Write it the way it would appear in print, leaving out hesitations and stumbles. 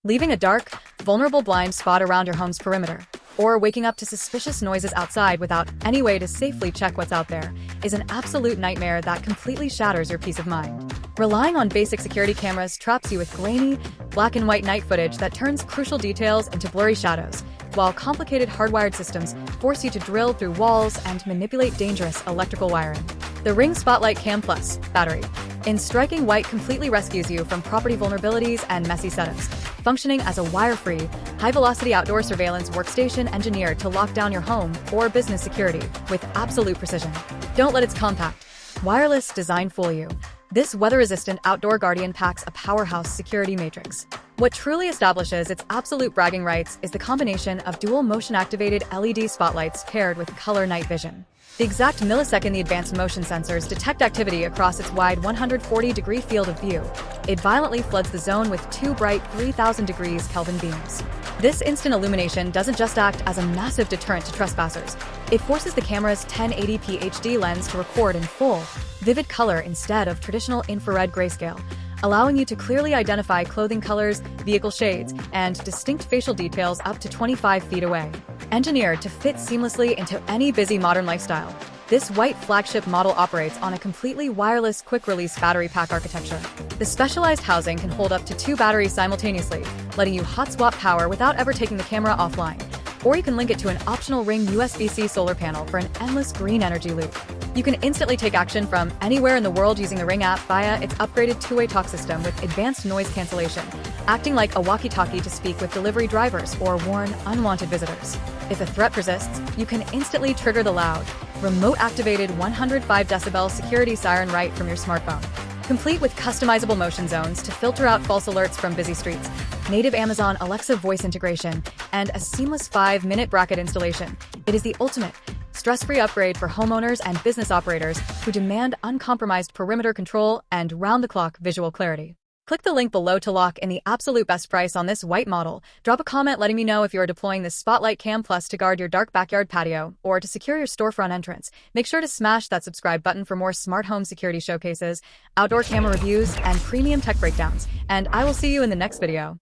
Leaving a dark, vulnerable blind spot around your home's perimeter, or waking up to suspicious noises outside without any way to safely check what's out there, is an absolute nightmare that completely shatters your peace of mind. Relying on basic security cameras traps you with grainy, black and white night footage that turns crucial details into blurry shadows, while complicated hardwired systems force you to drill through walls and manipulate dangerous electrical wiring. The Ring Spotlight Cam Plus battery, in striking white, completely rescues you from property vulnerabilities and messy setups, functioning as a wire-free, high-velocity outdoor surveillance workstation engineered to lock down your home or business security with absolute precision. Don't let its compact, wireless design fool you. This weather-resistant outdoor guardian packs a powerhouse security matrix. What truly establishes its absolute bragging rights is the combination of dual motion-activated LED spotlights paired with color night vision. The exact millisecond the advanced motion sensors detect activity across its wide 140-degree field of view, it violently floods the zone with two bright 3,000 degrees Kelvin beams. This instant illumination doesn't just act as a massive deterrent to trespassers. It forces the camera's 1080p HD lens to record in full, vivid color instead of traditional infrared grayscale, allowing you to clearly identify clothing colors, vehicle shades, and distinct facial details up to 25 feet away. Engineered to fit seamlessly into any busy modern lifestyle, this white flagship model operates on a completely wireless quick-release battery pack architecture. The specialized housing can hold up to 2 batteries simultaneously, letting you hot-swap power without ever taking the camera offline. Or you can link it to an optional Ring USB-C solar panel for an endless green energy loop. You can instantly take action from anywhere in the world using the Ring app via its upgraded two-way talk system with advanced noise cancellation, acting like a walkie-talkie to speak with delivery drivers or warn unwanted visitors. If a threat persists, you can instantly trigger the loud, remote-activated 105 decibel security siren right from your smartphone. Complete with customizable motion zones to filter out false alerts from busy streets, native Amazon Alexa voice integration, and a seamless 5-minute bracket installation, it is the ultimate, stress-free upgrade for homeowners and business operators who demand uncompromised perimeter control and round-the-clock visual clarity. Click the link below to lock in the absolute best price on this white model. Drop a comment letting me know if you are deploying this Spotlight Cam Plus to guard your dark backyard patio or to secure your storefront entrance. Make sure to smash that subscribe button for more smart home security showcases, outdoor camera reviews, and premium tech breakdowns. And I will see you in the next video.